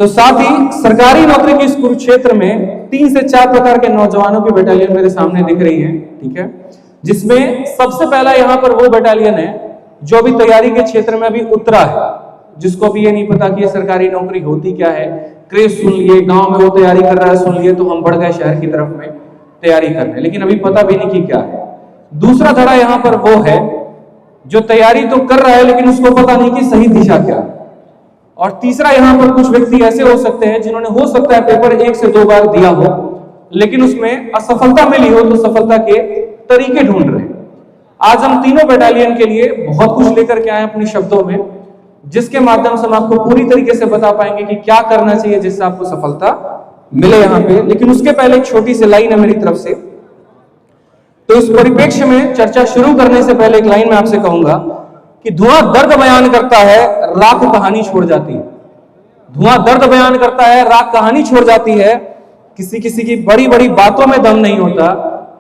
तो साथ ही सरकारी नौकरी के इस कुरुक्षेत्र में 3 से 4 प्रकार के नौजवानों की बटालियन मेरे सामने दिख रही है, ठीक है, जिसमें सबसे पहला यहाँ पर वो बटालियन है जो अभी तैयारी के क्षेत्र में अभी उतरा है, जिसको अभी ये नहीं पता कि ये सरकारी नौकरी होती क्या है। क्रेज सुन लिए, गांव में वो तैयारी कर रहा है सुन लिए, तो हम बढ़ गए शहर की तरफ में तैयारी करने, लेकिन अभी पता भी नहीं कि क्या है। दूसरा धड़ा यहाँ पर वो है जो तैयारी तो कर रहा है लेकिन उसको पता नहीं कि सही दिशा क्या है। और तीसरा यहाँ पर कुछ व्यक्ति ऐसे हो सकते हैं जिन्होंने हो सकता है पेपर 1 से 2 बार दिया हो लेकिन उसमें असफलता मिली हो, तो सफलता के तरीके ढूंढ रहे हैं। आज हम तीनों बटालियन के लिए बहुत कुछ लेकर के आए अपने शब्दों में, जिसके माध्यम से हम आपको पूरी तरीके से बता पाएंगे कि क्या करना चाहिए जिससे आपको सफलता मिले यहाँ पे। लेकिन उसके पहले एक छोटी सी लाइन है मेरी तरफ से। तो इस परिप्रेक्ष्य में चर्चा शुरू करने से पहले एक लाइन मैं आपसे कहूंगा कि धुआं दर्द बयान करता है, राख कहानी छोड़ जाती है। धुआं दर्द बयान करता है, राख कहानी छोड़ जाती है। किसी किसी की बड़ी बड़ी बातों में दम नहीं होता,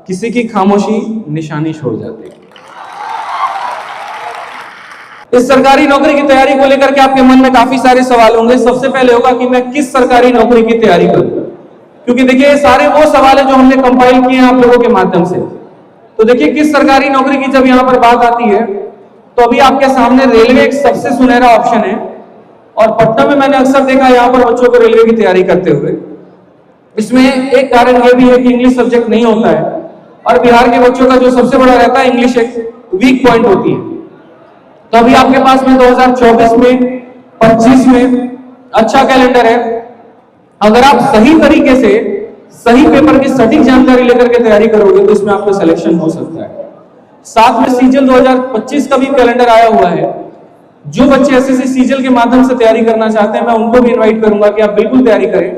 किसी की खामोशी निशानी छोड़ जाती है। इस सरकारी नौकरी की तैयारी को लेकर के आपके मन में काफी सारे सवाल होंगे। सबसे पहले होगा कि मैं किस सरकारी नौकरी की तैयारी करूं, क्योंकि देखिए ये सारे वो सवाल है जो हमने कंपाइल किए हैं आप लोगों के माध्यम से। तो देखिए किस सरकारी नौकरी की जब यहां पर बात आती है तो अभी आपके सामने रेलवे एक सबसे सुनहरा ऑप्शन है, और पटना में मैंने अक्सर देखा यहां पर बच्चों को रेलवे की तैयारी करते हुए। इसमें एक कारण यह भी है कि इंग्लिश सब्जेक्ट नहीं होता है, और बिहार के बच्चों का जो सबसे बड़ा रहता है इंग्लिश एक वीक पॉइंट होती है। तो अभी आपके पास में 2024 में 25 में अच्छा कैलेंडर है। अगर आप सही तरीके से सही पेपर की सटीक जानकारी लेकर के तैयारी करोगे तो इसमें आपका सिलेक्शन हो सकता है। साथ में सीजल 2025 का भी कैलेंडर आया हुआ है। जो बच्चे एसएससी सीजल के माध्यम से तैयारी करना चाहते हैं मैं उनको भी इनवाइट करूंगा कि आप बिल्कुल तैयारी करें,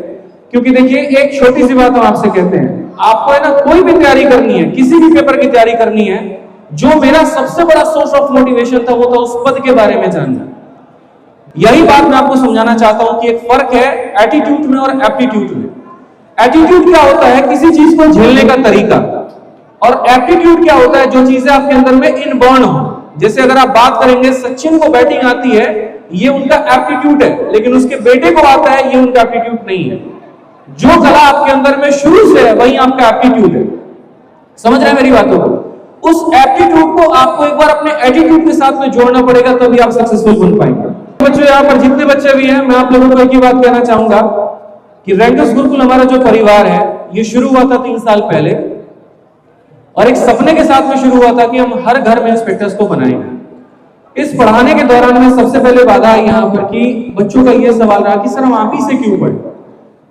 क्योंकि देखिए एक छोटी सी बात हम आपसे कहते हैं, आपको है ना कोई भी तैयारी करनी है, किसी भी पेपर की तैयारी करनी है, जो मेरा सबसे बड़ा सोर्स ऑफ मोटिवेशन था वो था उस पद के बारे में जानना। यही बात मैं आपको समझाना चाहता हूं कि एक फर्क है एटीट्यूड में और एप्टीट्यूड में। एटीट्यूड क्या होता है, किसी चीज को झेलने का तरीका, और एप्टीट्यूड क्या होता है, जो चीजें आपके अंदर में इनबॉर्न हो। जैसे अगर आप बात करेंगे सचिन को बैटिंग आती है, ये उनका एप्टीट्यूड है, लेकिन उसके बेटे को आता है, ये उनका एप्टीट्यूड नहीं है। जो कला आपके अंदर में शुरू से है वही आपका एप्टीट्यूड है। समझ रहे हैं मेरी बातों को? उस एप्टीट्यूड को आपको एक बार अपने एटीट्यूड के साथ में जोड़ना पड़ेगा, तभी आप सक्सेसफुल बन पाएंगे। बच्चों यहाँ पर जितने बच्चे भी हैं, मैं आप लोगों को एक ही बात कहना चाहूंगा कि रैंकर्स गुरुकुल हमारा जो परिवार है ये शुरू हुआ था 3 साल पहले, और एक सपने के साथ में शुरू हुआ था कि हम हर घर में इंस्पेक्टर्स को बनाएंगे। इस पढ़ाने के दौरान में सबसे पहले बाधा आई यहाँ पर कि बच्चों का ये सवाल रहा कि सर हम आप ही से क्यों पढ़े।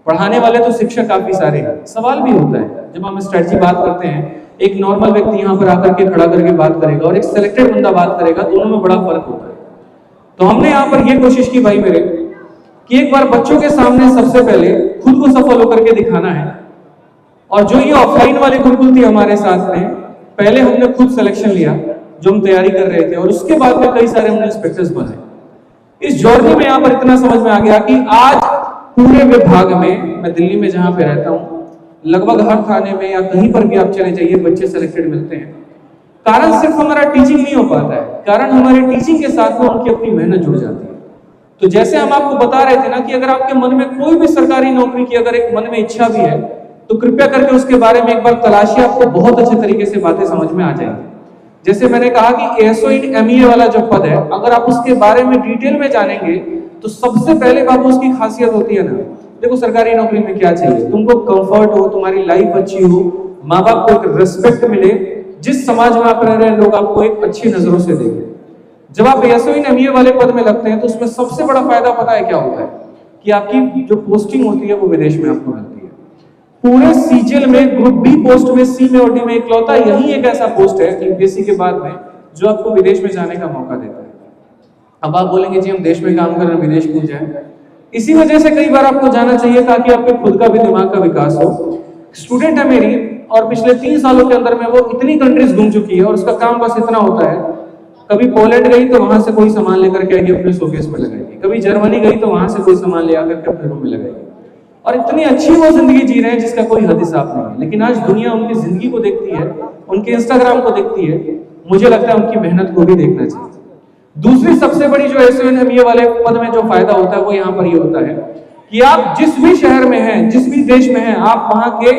पढ़ाने वाले तो शिक्षक काफी सारे हैं, सवाल भी होता है जब हम स्ट्रेटजी बात करते हैं, एक नॉर्मल व्यक्ति यहाँ पर आकर के खड़ा करके बात करेगा और एक सिलेक्टेड बंदा बात करेगा, दोनों में बड़ा फर्क होता है। तो हमने यहाँ पर ये कोशिश की भाई मेरे कि एक बार बच्चों के सामने सबसे पहले खुद को सफल होकर के दिखाना है। और जो ये ऑफलाइन वाले गुरुकुल थी हमारे साथ में, पहले हमने खुद सिलेक्शन लिया जो हम तैयारी कर रहे थे, और उसके बाद में कई सारे हमने इंस्पेक्टर्स बनाए। इस जर्नी में यहाँ पर इतना समझ में आ गया कि आज पूरे विभाग में, मैं दिल्ली में जहाँ पे रहता हूँ, लगभग हर थाने में या कहीं पर भी आप चले जाइए बच्चे सिलेक्टेड मिलते हैं। कारण सिर्फ हमारा टीचिंग नहीं हो पाता है, कारण हमारे टीचिंग के साथ में उनकी अपनी मेहनत जुड़ जाती है। तो जैसे हम आपको बता रहे थे ना कि अगर आपके मन में कोई भी सरकारी नौकरी की अगर एक मन में इच्छा भी है तो कृपया करके उसके बारे में एक बार तलाशिए, आपको बहुत अच्छे तरीके से बातें समझ में आ जाएंगी। जैसे मैंने कहा कि एएसओ इन एमईए वाला जो पद है, अगर आप उसके बारे में डिटेल में जानेंगे तो सबसे पहले बाबू उसकी खासियत होती है ना, देखो सरकारी नौकरी में क्या चाहिए, तुमको कंफर्ट हो, तुम्हारी लाइफ अच्छी हो, माँ बाप को एक रिस्पेक्ट मिले, जिस समाज में आप रह रहे हैं लोग आपको एक अच्छी नजरों से देखें। जब आप एएसओ इन एमईए वाले पद में लगते हैं तो उसमें सबसे बड़ा फायदा पता है क्या होता है कि आपकी जो पोस्टिंग होती है वो विदेश में आपको मिलती है। पूरे सीजीएल में ग्रुप बी पोस्ट में, सी में और डी में इकलौता यही एक ऐसा पोस्ट है यूपीएससी के बाद में जो आपको विदेश में जाने का मौका देता है। अब आप बोलेंगे जी हम देश में काम कर रहे हैं, विदेश क्यों जाए? इसी वजह से कई बार आपको जाना चाहिए ताकि आपके खुद का भी दिमाग का विकास हो। स्टूडेंट है मेरी, और पिछले 3 सालों के अंदर में वो इतनी कंट्रीज घूम चुकी है, और उसका काम बस इतना होता है, कभी पोलैंड गई तो वहां से कोई सामान लेकर के आएगी अपने शोकेस में लगाएगी, कभी जर्मनी गई तो वहां से कोई सामान ले आकर के अपने रूम में लगाएगी, और इतनी अच्छी वो जिंदगी जी रहे हैं जिसका कोई हद हिसाब नहीं है। लेकिन आज दुनिया उनकी जिंदगी को देखती है, उनके इंस्टाग्राम को देखती है, मुझे लगता है उनकी मेहनत को भी देखना चाहिए। दूसरी सबसे बड़ी जो एएसओ इन एमईए वाले पद में जो फायदा होता है वो यहाँ पर ये होता है कि आप जिस भी शहर में हैं, जिस भी देश में हैं, आप वहां के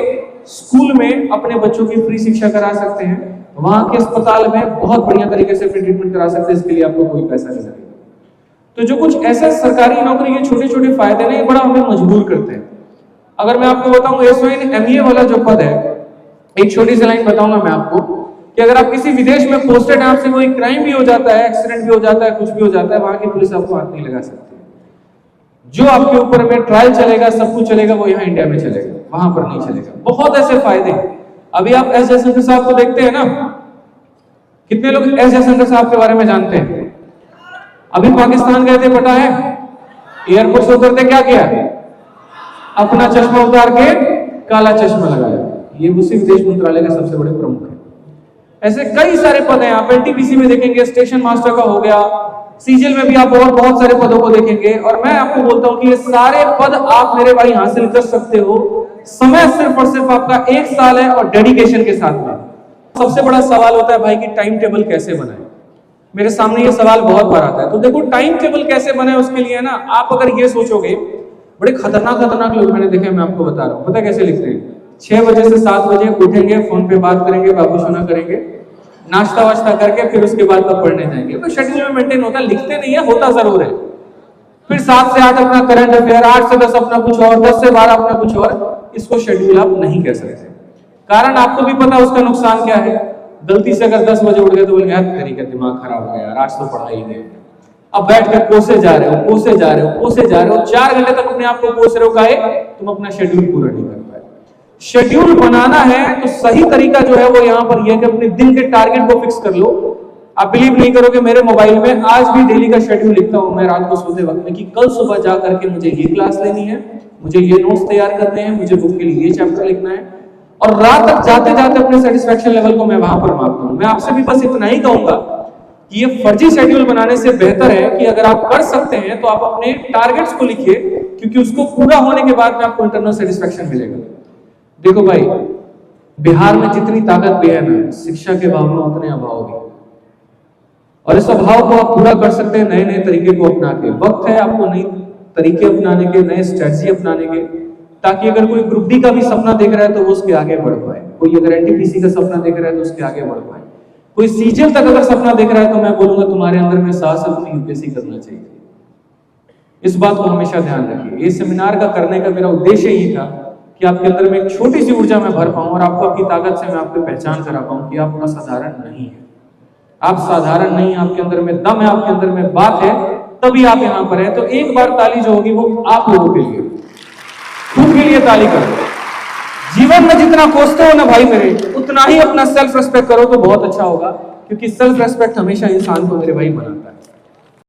स्कूल में अपने बच्चों की फ्री शिक्षा करा सकते हैं, वहां के अस्पताल में बहुत बढ़िया तरीके से फ्री ट्रीटमेंट करा सकते हैं, इसके लिए आपको कोई पैसा नहीं लगेगा। तो जो कुछ ऐसे सरकारी नौकरी के छोटे छोटे फायदे नहीं, बड़ा हमें मजबूर करते हैं। अगर मैं आपको बताऊं एसओइन एमईए वाला जो पद है, एक छोटी सी लाइन बताऊंगा मैं आपको कि अगर आप किसी विदेश में पोस्टेड हैं, आपसे कोई क्राइम भी हो जाता है, एक्सीडेंट भी हो जाता है, कुछ भी हो जाता है, वहां की पुलिस आपको हाथ नहीं लगा सकती। जो आपके ऊपर में ट्रायल चलेगा, सब कुछ चलेगा, वो यहाँ इंडिया में चलेगा, वहां पर नहीं चलेगा। बहुत ऐसे फायदे हैं। अभी आप एस जयशंकर साहब को देखते हैं ना, कितने लोग एस जयशंकर साहब के बारे में जानते हैं? अभी पाकिस्तान गए थे, पता है? एयरपोर्ट से उतरते क्या किया? अपना चश्मा उतार के काला चश्मा लगाया। ये उसी विदेश मंत्रालय के सबसे बड़े प्रमुख है। ऐसे कई सारे पद हैं। आप एनटीपीसी में देखेंगे, स्टेशन मास्टर का हो गया, सीजीएल में भी आप और बहुत सारे पदों को देखेंगे। और मैं आपको बोलता हूं कि ये सारे पद आप मेरे भाई हासिल कर सकते हो। समय सिर्फ और सिर्फ आपका 1 साल है और डेडिकेशन के साथ में। सबसे बड़ा सवाल होता है भाई कि टाइम टेबल कैसे बनाए। मेरे सामने ये सवाल बहुत बार आता है। तो देखो, टाइम टेबल कैसे बनाए उसके लिए ना, आप अगर ये सोचोगे, बड़े खतरनाक लोग मैंने देखे, मैं आपको बता रहा हूं। पता कैसे लिखते हैं? 6 बजे से 7 बजे उठेंगे, फोन पे बात करेंगे, बाबू सोना करेंगे, नाश्ता वाश्ता करके फिर उसके बाद तब पढ़ने जाएंगे। तो शेड्यूल में मेंटेन होता है, लिखते नहीं है, होता जरूर है। फिर 7 से 8 अपना करंट अफेयर, 8 से 10 अपना कुछ और, 10 से 12 अपना कुछ और। इसको शेड्यूल आप नहीं कह सकते। कारण आपको भी पता उसका नुकसान क्या है। गलती से अगर 10 बजे उठ गए तो बोलेंगे यार तेरी का दिमाग खराब हो गया यार, आज तो पढ़ा ही नहीं। अब बैठ कर कोसे जा रहे हो, 4 घंटे तक अपने आप को कोस रहे हो, काहे? तुम अपना शेड्यूल पूरा नहीं कर पाए। शेड्यूल बनाना है तो सही तरीका जो है वो यहाँ पर यह कि अपने दिन के टारगेट को फिक्स कर लो। आप बिलीव नहीं करोगे, मेरे मोबाइल में आज भी डेली का शेड्यूल लिखता हूं मैं रात को सोते वक्त में कि कल सुबह जा करके मुझे ये क्लास लेनी है, मुझे ये नोट्स तैयार करने हैं, मुझे बुक के लिए ये चैप्टर लिखना है। और रात तक जाते जाते अपने सेटिस्फेक्शन लेवल को मैं वहां पर मापता हूं। मैं आपसे भी बस इतना ही कहूंगा कि ये फर्जी शेड्यूल बनाने से बेहतर है कि अगर आप कर सकते हैं तो आप अपने टारगेट्स को लिखिए, क्योंकि उसको पूरा होने के बाद में आपको इंटरनल सेटिस्फेक्शन मिलेगा। देखो भाई, बिहार में जितनी ताकत भी है ना, शिक्षा के अभाव में उतने अभाव भी, और इस अभाव को आप पूरा कर सकते हैं नए नए तरीके को अपना के। वक्त है आपको नए तरीके अपनाने के, नए स्ट्रेटजी अपनाने के, ताकि अगर कोई ग्रुप डी का भी सपना देख रहा है तो वो उसके आगे बढ़ पाए, कोई अगर एनटीपीसी का सपना देख रहा है तो उसके आगे बढ़ पाए, कोई सीजीएल तक अगर सपना देख रहा है तो मैं बोलूंगा तुम्हारे अंदर में साहस है, तुम्हें यूपीएससी करना चाहिए। इस बात को हमेशा ध्यान रखिए। इस सेमिनार का करने का मेरा उद्देश्य ही था कि आपके अंदर में एक छोटी सी ऊर्जा में भर पाऊं और आपको आपकी ताकत से मैं आपको पहचान करा पाऊं कि आप असाधारण नहीं है, आप साधारण नहीं, आपके अंदर में दम है, आपके अंदर में बात है, तभी आप यहाँ पर हैं। तो एक बार ताली जो होगी वो आप लोगों के लिए, खुद के लिए ताली करो। जीवन में जितना कोसते हो ना भाई मेरे, उतना ही अपना सेल्फ रेस्पेक्ट करो तो बहुत अच्छा होगा, क्योंकि सेल्फ रेस्पेक्ट हमेशा इंसान को मेरे भाई बनाता है।